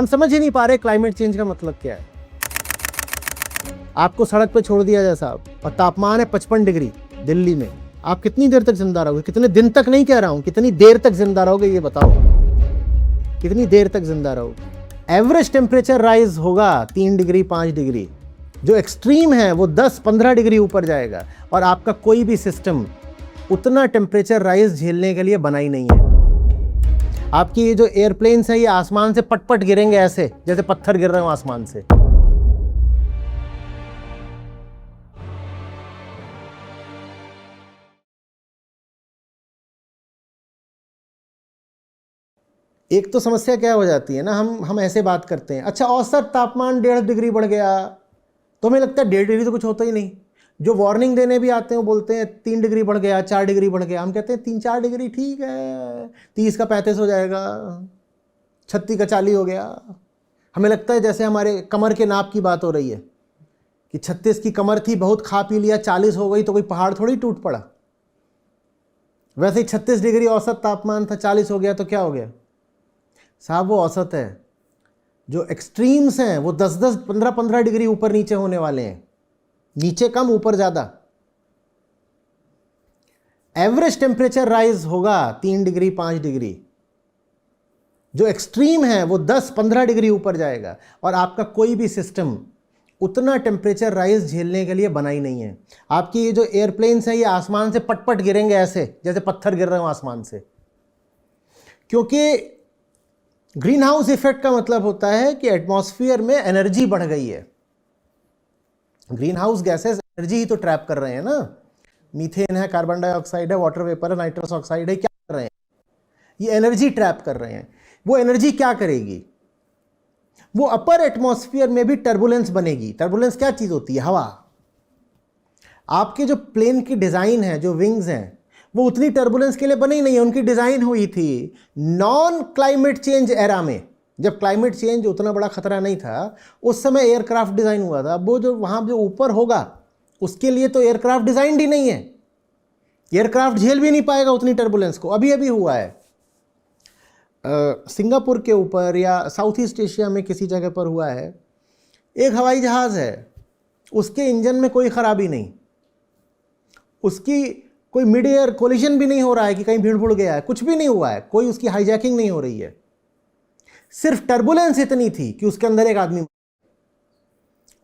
हम समझ ही नहीं पा रहे क्लाइमेट चेंज का मतलब क्या है। आपको सड़क पे छोड़ दिया जाए साहब और तापमान है 55 डिग्री दिल्ली में, आप कितनी देर तक जिंदा रहोगे? कितने दिन तक नहीं कह रहा हूं, कितनी देर तक जिंदा रहोगे ये बताओ, कितनी देर तक जिंदा रहोगे? एवरेज टेम्परेचर राइज होगा 3 डिग्री 5 डिग्री, जो एक्सट्रीम है वो 10-15 डिग्री ऊपर जाएगा और आपका कोई भी सिस्टम उतना टेम्परेचर राइज झेलने के लिए बना ही नहीं है। आपकी ये जो एयरप्लेन्स हैं ये आसमान से पट-पट गिरेंगे ऐसे जैसे पत्थर गिर रहे हो आसमान से। एक तो समस्या क्या हो जाती है ना, हम ऐसे बात करते हैं, अच्छा औसत तापमान 1.5 डिग्री बढ़ गया, तो हमें लगता है 1.5 डिग्री तो कुछ होता ही नहीं। जो वार्निंग देने भी आते हैं वो बोलते हैं 3 डिग्री बढ़ गया, 4 डिग्री बढ़ गया। हम कहते हैं 3-4 डिग्री ठीक है, 30 का 35 हो जाएगा, 36 का 40 हो गया। हमें लगता है जैसे हमारे कमर के नाप की बात हो रही है कि 36 की कमर थी, बहुत खा पी लिया, 40 हो गई तो कोई पहाड़ थोड़ी टूट पड़ा। वैसे ही 36 डिग्री औसत तापमान था, 40 हो गया तो क्या हो गया साहब? वो औसत है। जो एक्सट्रीम्स हैं वो 10-10, 15-15 डिग्री ऊपर नीचे होने वाले हैं, नीचे कम ऊपर ज़्यादा। एवरेज टेम्परेचर राइज होगा 3 डिग्री 5 डिग्री, जो एक्सट्रीम है वो 10-15 डिग्री ऊपर जाएगा और आपका कोई भी सिस्टम उतना टेम्परेचर राइज झेलने के लिए बना ही नहीं है। आपकी ये जो एयरप्लेन्स हैं ये आसमान से पट-पट गिरेंगे ऐसे जैसे पत्थर गिर रहे हो आसमान से, क्योंकि ग्रीन हाउस इफेक्ट का मतलब होता है कि एटमॉस्फेयर में एनर्जी बढ़ गई है। ग्रीन हाउस गैसेस एनर्जी ही तो ट्रैप कर रहे हैं ना। मीथेन है, कार्बन डाइऑक्साइड है, वाटर वेपर है, नाइट्रस ऑक्साइड है, क्या कर रहे हैं? ये एनर्जी ट्रैप कर रहे हैं। वो एनर्जी क्या करेगी? वो अपर एटमॉस्फेयर में भी टर्बुलेंस बनेगी। टर्बुलेंस क्या चीज होती है? हवा। आपके जो प्लेन की डिजाइन है, जो विंग्स हैं, वो उतनी टर्बुलेंस के लिए बनी नहीं है। उनकी डिजाइन हुई थी नॉन क्लाइमेट चेंज एरा में, जब क्लाइमेट चेंज उतना बड़ा खतरा नहीं था, उस समय एयरक्राफ्ट डिजाइन हुआ था। वो जो वहां जो ऊपर होगा उसके लिए तो एयरक्राफ्ट डिजाइन ही नहीं है। एयरक्राफ्ट झेल भी नहीं पाएगा उतनी टर्बुलेंस को। अभी अभी हुआ है सिंगापुर के ऊपर या साउथ ईस्ट एशिया में किसी जगह पर हुआ है। एक हवाई जहाज है, उसके इंजन में कोई खराबी नहीं, उसकी कोई मिड एयर कोलिजन भी नहीं हो रहा है कि कहीं भीड़ भुड़ गया है, कुछ भी नहीं हुआ है, कोई उसकी हाईजैकिंग नहीं हो रही है। सिर्फ टर्बुलेंस इतनी थी कि उसके अंदर एक आदमी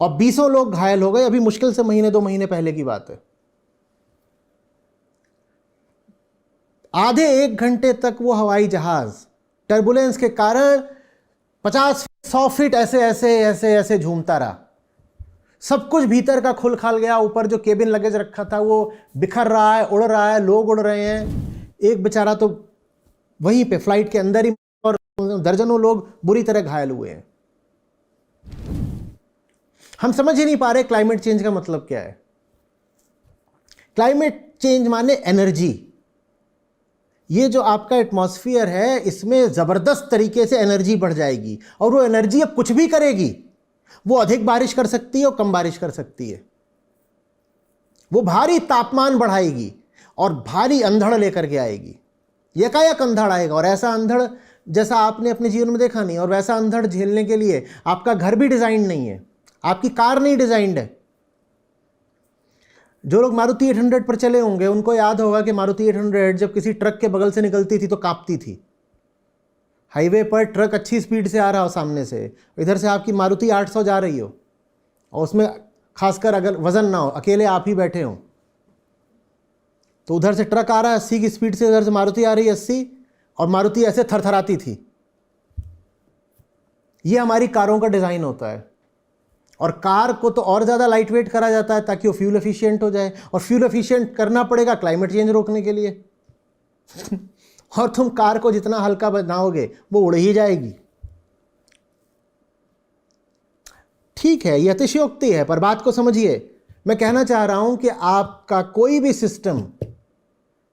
और 20 लोग घायल हो गए। अभी मुश्किल से 1-2 महीने पहले की बात है। आधे 1 घंटे तक वो हवाई जहाज टर्बुलेंस के कारण 50-100 फीट ऐसे ऐसे ऐसे ऐसे झूमता रहा। सब कुछ भीतर का खुल खाल गया। ऊपर जो केबिन लगेज रखा था वो बिखर रहा है, उड़ रहा है, लोग उड़ रहे हैं। एक बेचारा तो वहीं पे फ्लाइट के अंदर ही, और दर्जनों लोग बुरी तरह घायल हुए हैं। हम समझ ही नहीं पा रहे क्लाइमेट चेंज का मतलब क्या है। क्लाइमेट चेंज माने एनर्जी। ये जो आपका एटमॉस्फेयर है इसमें जबरदस्त तरीके से एनर्जी बढ़ जाएगी और वो एनर्जी अब कुछ भी करेगी। वो अधिक बारिश कर सकती है और कम बारिश कर सकती है। वो भारी तापमान बढ़ाएगी और भारी अंधड़ लेकर के आएगी। एकाएक अंधड़ आएगा, और ऐसा अंधड़ जैसा आपने अपने जीवन में देखा नहीं। और वैसा अंधड़ झेलने के लिए आपका घर भी डिजाइन नहीं है, आपकी कार नहीं डिजाइंड है। जो लोग मारुति 800 पर चले होंगे उनको याद होगा कि मारुति 800 जब किसी ट्रक के बगल से निकलती थी तो कांपती थी। हाईवे पर ट्रक अच्छी स्पीड से आ रहा हो सामने से, इधर से आपकी मारुति 800 जा रही हो और उसमें खासकर अगर वजन ना हो, अकेले आप ही बैठे हो, तो उधर से ट्रक आ रहा है 80 की स्पीड से, इधर से मारुति आ रही है 80, और मारुति ऐसे थरथराती थी। ये हमारी कारों का डिजाइन होता है। और कार को तो और ज़्यादा लाइट वेट करा जाता है ताकि वो फ्यूल एफिशिएंट हो जाए, और फ्यूल एफिशिएंट करना पड़ेगा क्लाइमेट चेंज रोकने के लिए। और तुम कार को जितना हल्का बनाओगे वो उड़ ही जाएगी। ठीक है, यह अतिशयोक्ति है, पर बात को समझिए। मैं कहना चाह रहा हूं कि आपका कोई भी सिस्टम,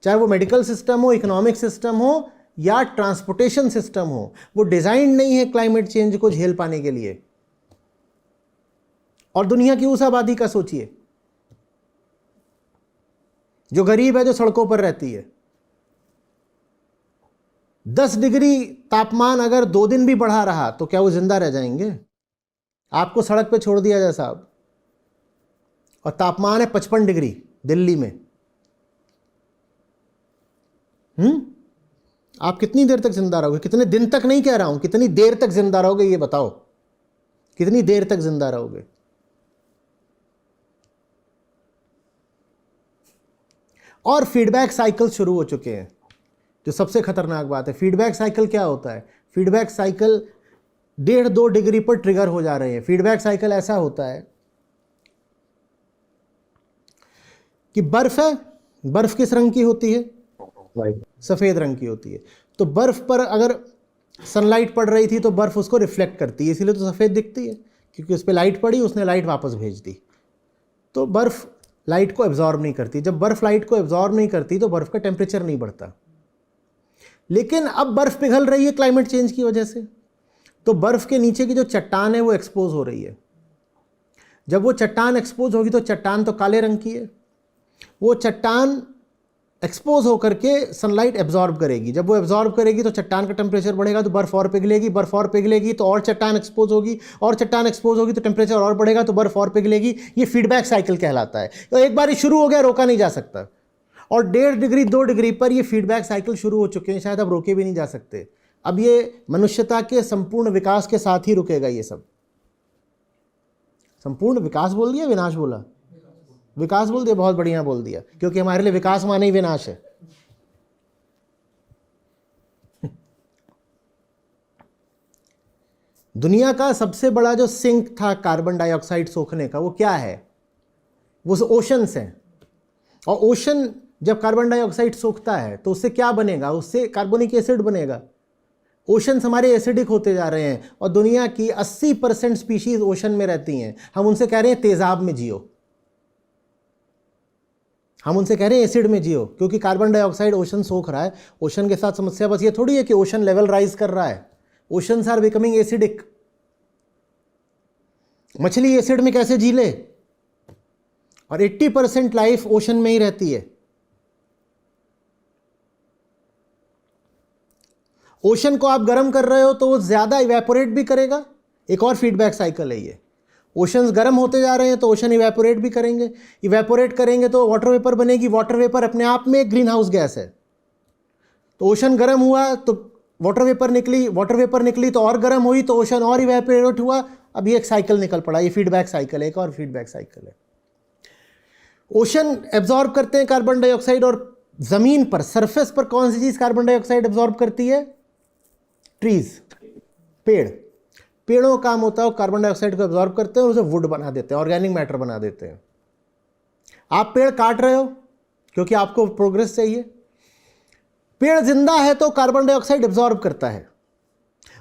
चाहे वो मेडिकल सिस्टम हो, इकोनॉमिक सिस्टम हो या ट्रांसपोर्टेशन सिस्टम हो, वो डिजाइन नहीं है क्लाइमेट चेंज को झेल पाने के लिए। और दुनिया की उस आबादी का सोचिए जो गरीब है, जो सड़कों पर रहती है। 10 डिग्री तापमान अगर 2 दिन भी बढ़ा रहा तो क्या वो जिंदा रह जाएंगे? आपको सड़क पे छोड़ दिया जाए साहब, और तापमान है 55 डिग्री दिल्ली में, आप कितनी देर तक जिंदा रहोगे? कितने दिन तक नहीं कह रहा हूं, कितनी देर तक जिंदा रहोगे ये बताओ, कितनी देर तक जिंदा रहोगे? और फीडबैक साइकिल शुरू हो चुके हैं, जो सबसे खतरनाक बात है। फीडबैक साइकिल क्या होता है? फीडबैक साइकिल 1.5-2 डिग्री पर ट्रिगर हो जा रहे हैं। फीडबैक साइकिल ऐसा होता है कि बर्फ है, बर्फ किस रंग की होती है? सफेद रंग की होती है। तो बर्फ पर अगर सनलाइट पड़ रही थी तो बर्फ उसको रिफ्लेक्ट करती है, इसीलिए तो सफेद दिखती है, क्योंकि उस पर लाइट पड़ी, उसने लाइट वापस भेज दी। तो बर्फ लाइट को एब्जॉर्ब नहीं करती। जब बर्फ लाइट को एब्जॉर्ब नहीं करती तो बर्फ का टेम्परेचर नहीं बढ़ता। लेकिन अब बर्फ पिघल रही है क्लाइमेट चेंज की वजह से, तो बर्फ के नीचे की जो चट्टान है वो एक्सपोज हो रही है। जब वो चट्टान एक्सपोज होगी तो चट्टान तो काले रंग की है, वो चट्टान एक्सपोज होकर के सनलाइट एब्जॉर्ब करेगी। जब वो एब्जॉर्ब करेगी तो चट्टान का टेम्परेचर बढ़ेगा, तो बर्फ और पिघलेगी, बर्फ और पिघलेगी तो और चट्टान एक्सपोज होगी, और चट्टान एक्सपोज होगी तो टेम्परेचर और बढ़ेगा, तो बर्फ और पिघलेगी। ये फीडबैक साइकिल कहलाता है। तो एक बार ये शुरू हो गया, रोका नहीं जा सकता। और 1.5 डिग्री 2 डिग्री पर ये फीडबैक साइकिल शुरू हो चुके हैं, शायद अब रोके भी नहीं जा सकते। अब ये मनुष्यता के संपूर्ण विकास के साथ ही रुकेगा। ये सब संपूर्ण विकास बोल दिया, विनाश बोला? विकास बोल दिया, बहुत बढ़िया बोल दिया, क्योंकि हमारे लिए विकास माने ही विनाश है। दुनिया का सबसे बड़ा जो सिंक था कार्बन डाइऑक्साइड सोखने का, वो क्या है? वो ओशंस हैं। और ओशन जब कार्बन डाइऑक्साइड सोखता है तो उससे क्या बनेगा? उससे कार्बोनिक एसिड बनेगा। ओशंस हमारे एसिडिक होते जा रहे हैं, और दुनिया की 80% स्पीशीज ओशन में रहती हैं। हम उनसे कह रहे हैं तेजाब में जियो, हम उनसे कह रहे हैं एसिड में जियो, क्योंकि कार्बन डाइऑक्साइड ओशन सोख रहा है। ओशन के साथ समस्या बस ये थोड़ी है कि ओशन लेवल राइज कर रहा है, ओशंस आर बिकमिंग एसिडिक। मछली एसिड में कैसे जी ले? और 80% लाइफ ओशन में ही रहती है। ओशन को आप गर्म कर रहे हो तो वो ज्यादा इवेपोरेट भी करेगा। एक और फीडबैक साइकिल है ये। ओशंस गर्म होते जा रहे हैं तो ओशन इवेपोरेट भी करेंगे, इवेपोरेट करेंगे तो वाटर वेपर बनेगी। वाटर वेपर अपने आप में एक ग्रीन हाउस गैस है। तो ओशन गर्म हुआ तो वाटर वेपर निकली, वाटर वेपर निकली तो और गर्म हुई तो ओशन और इवेपोरेट हुआ। अब ये एक साइकिल निकल पड़ा, ये फीडबैक साइकिल है, एक और फीडबैक साइकिल है। ओशन एब्जॉर्ब करते हैं कार्बन डाइऑक्साइड, और जमीन पर सरफेस पर कौन सी चीज कार्बन डाइऑक्साइड एब्जॉर्ब करती है? ट्रीज, पेड़। पेड़ों का काम होता है कार्बन डाइऑक्साइड को एब्जॉर्ब करते हैं और उसे वुड बना देते हैं, ऑर्गेनिक मैटर बना देते हैं। आप पेड़ काट रहे हो क्योंकि आपको प्रोग्रेस चाहिए। पेड़ जिंदा है तो कार्बन डाइऑक्साइड एब्जॉर्ब करता है,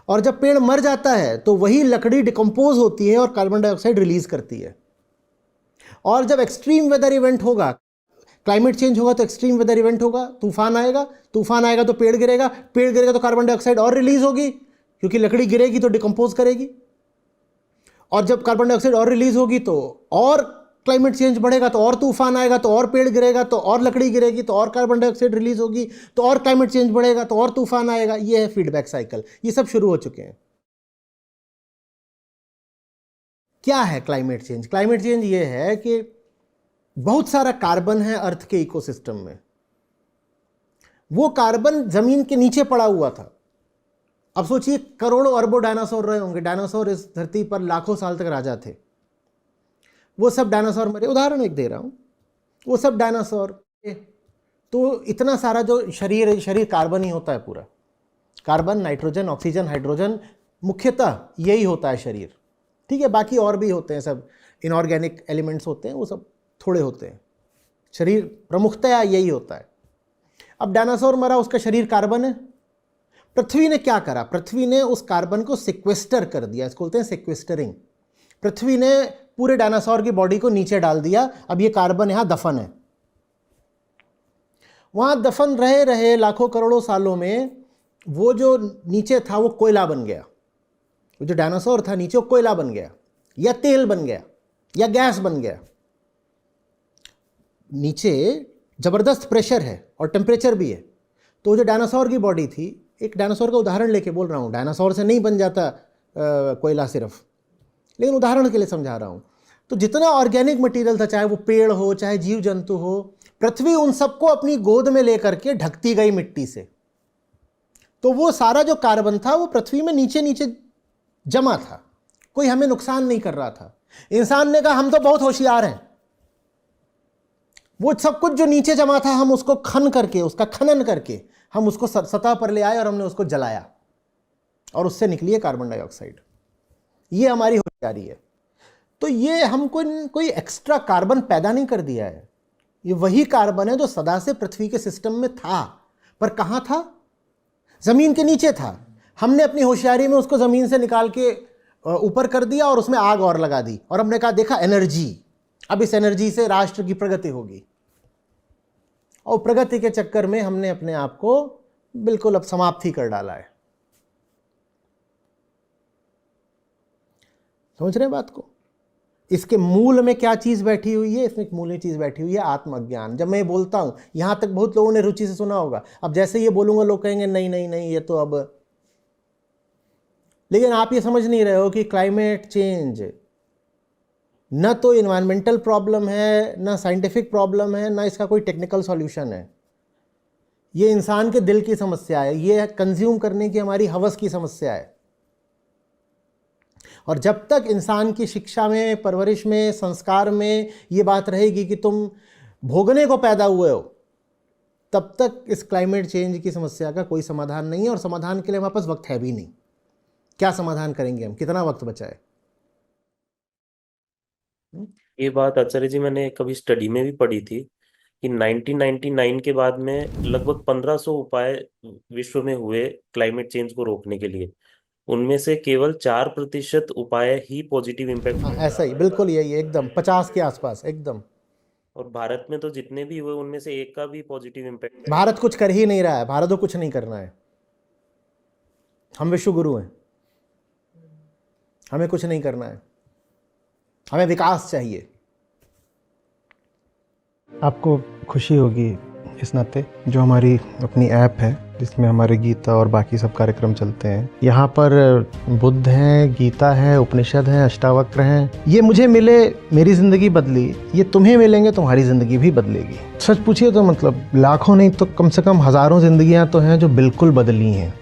और जब पेड़ मर जाता है तो वही लकड़ी डिकम्पोज होती है और कार्बन डाइऑक्साइड रिलीज करती है। और जब एक्सट्रीम वेदर इवेंट होगा, क्लाइमेट चेंज होगा तो एक्सट्रीम वेदर इवेंट होगा, तूफान आएगा, तूफान आएगा तो पेड़ गिरेगा, पेड़ गिरेगा तो कार्बन डाइऑक्साइड और रिलीज होगी, क्योंकि लकड़ी गिरेगी तो डिकम्पोज करेगी। और जब कार्बन डाइऑक्साइड और रिलीज होगी तो और क्लाइमेट चेंज बढ़ेगा, तो और तूफान आएगा, तो और पेड़ गिरेगा, तो और लकड़ी गिरेगी, तो और कार्बन डाइऑक्साइड रिलीज होगी, तो और क्लाइमेट चेंज बढ़ेगा, तो और तूफान आएगा। ये है फीडबैक साइकिल। ये सब शुरू हो चुके हैं। क्या है क्लाइमेट चेंज? क्लाइमेट चेंज ये है कि बहुत सारा कार्बन है अर्थ के इकोसिस्टम में। वो कार्बन जमीन के नीचे पड़ा हुआ था। अब सोचिए, करोड़ों अरबों डायनासोर रहे होंगे। डायनासोर इस धरती पर लाखों साल तक राजा थे। वो सब डायनासोर मरे। उदाहरण एक दे रहा हूं, वो सब डायनासोर, तो इतना सारा जो शरीर कार्बन ही होता है पूरा। कार्बन, नाइट्रोजन, ऑक्सीजन, हाइड्रोजन, मुख्यतः यही होता है शरीर। ठीक है, बाकी और भी होते हैं, सब इनऑर्गेनिक एलिमेंट्स होते हैं, वो सब थोड़े होते हैं। शरीर प्रमुखतया यही होता है। अब डायनासोर मरा, उसका शरीर कार्बन है। पृथ्वी ने क्या करा? पृथ्वी ने उस कार्बन को सिक्वेस्टर कर दिया, इसको बोलते हैं सिक्वेस्टरिंग। पृथ्वी ने पूरे डायनासोर की बॉडी को नीचे डाल दिया। अब ये कार्बन यहां दफन है। वहां दफन रहे रहे लाखों करोड़ों सालों में वो जो नीचे था वो कोयला बन गया। वो जो डायनासोर था नीचे, वो कोयला बन गया, या तेल बन गया, या गैस बन गया। नीचे जबरदस्त प्रेशर है और टेम्परेचर भी है। तो जो डायनासोर की बॉडी थी, एक डायनासोर का उदाहरण लेके बोल रहा हूँ, डायनासोर से नहीं बन जाता कोयला सिर्फ, लेकिन उदाहरण के लिए समझा रहा हूँ। तो जितना ऑर्गेनिक मटेरियल था, चाहे वो पेड़ हो चाहे जीव जंतु हो, पृथ्वी उन सबको अपनी गोद में लेकर के ढकती गई मिट्टी से। तो वो सारा जो कार्बन था वो पृथ्वी में नीचे नीचे जमा था, कोई हमें नुकसान नहीं कर रहा था। इंसान ने कहा हम तो बहुत होशियार हैं, वो सब कुछ जो नीचे जमा था हम उसको उसका खनन करके हम उसको सतह पर ले आए और हमने उसको जलाया और उससे निकली है कार्बन डाइऑक्साइड। ये हमारी होशियारी है। तो ये हमको कोई एक्स्ट्रा कार्बन पैदा नहीं कर दिया है, ये वही कार्बन है जो सदा से पृथ्वी के सिस्टम में था, पर कहां था? जमीन के नीचे था। हमने अपनी होशियारी में उसको जमीन से निकाल के ऊपर कर दिया और उसमें आग और लगा दी और हमने कहा देखा एनर्जी, अब इस एनर्जी से राष्ट्र की प्रगति होगी। और प्रगति के चक्कर में हमने अपने आप को बिल्कुल अब समाप्त ही कर डाला है। समझ रहे हैं बात को? इसके मूल में क्या चीज बैठी हुई है? इसमें एक मूल चीज बैठी हुई है आत्मज्ञान। जब मैं बोलता हूं, यहां तक बहुत लोगों ने रुचि से सुना होगा, अब जैसे ये बोलूंगा लोग कहेंगे नहीं नहीं नहीं ये तो अब, लेकिन आप ये समझ नहीं रहे हो कि क्लाइमेट चेंज न तो इन्वायरमेंटल प्रॉब्लम है, न साइंटिफिक प्रॉब्लम है, न इसका कोई टेक्निकल सॉल्यूशन है। ये इंसान के दिल की समस्या है, ये कंज्यूम करने की हमारी हवस की समस्या है। और जब तक इंसान की शिक्षा में, परवरिश में, संस्कार में ये बात रहेगी कि तुम भोगने को पैदा हुए हो, तब तक इस क्लाइमेट चेंज की समस्या का कोई समाधान नहीं है। और समाधान के लिए हमारे पास वक्त है भी नहीं। क्या समाधान करेंगे हम? कितना वक्त बचा है? ये बात आचार्य जी मैंने कभी स्टडी में भी पढ़ी थी कि 1999 के बाद में लगभग 1500 उपाय विश्व में हुए क्लाइमेट चेंज को रोकने के लिए, उनमें से केवल 4% उपाय ही पॉजिटिव इम्पैक्ट हाँ, दिखा ऐसा ही रहे। बिल्कुल यही एकदम 50 के आसपास एकदम। और भारत में तो जितने भी हुए उनमें से एक का भी पॉजिटिव इम्पैक्ट नहीं भारत दिखा। कुछ कर ही नहीं रहा है, भारत को कुछ नहीं करना है। हम विश्व गुरु हैं, हमें कुछ नहीं करना है, हमें विकास चाहिए। आपको खुशी होगी इस नाते जो हमारी अपनी ऐप है जिसमें हमारे गीता और बाकी सब कार्यक्रम चलते हैं, यहाँ पर बुद्ध हैं, गीता है, उपनिषद हैं, अष्टावक्र हैं। ये मुझे मिले, मेरी ज़िंदगी बदली, ये तुम्हें मिलेंगे, तुम्हारी ज़िंदगी भी बदलेगी। सच पूछिए तो मतलब लाखों नहीं तो कम से कम हज़ारों ज़िंदगियाँ तो हैं जो बिल्कुल बदली हैं।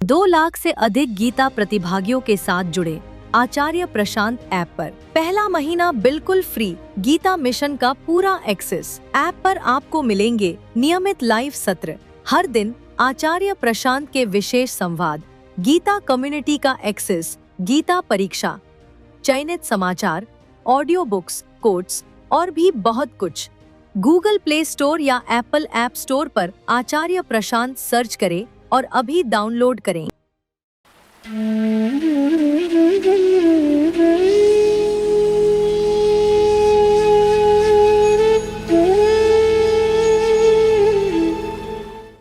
2 लाख से अधिक गीता प्रतिभागियों के साथ जुड़े आचार्य प्रशांत ऐप पर पहला महीना बिल्कुल फ्री गीता मिशन का पूरा एक्सेस। ऐप पर आपको मिलेंगे नियमित लाइव सत्र, हर दिन आचार्य प्रशांत के विशेष संवाद, गीता कम्युनिटी का एक्सेस, गीता परीक्षा, चयनित समाचार, ऑडियो बुक्स, कोट्स और भी बहुत कुछ। गूगल प्ले स्टोर या एप्पल ऐप स्टोर पर आचार्य प्रशांत सर्च करें और अभी डाउनलोड करें।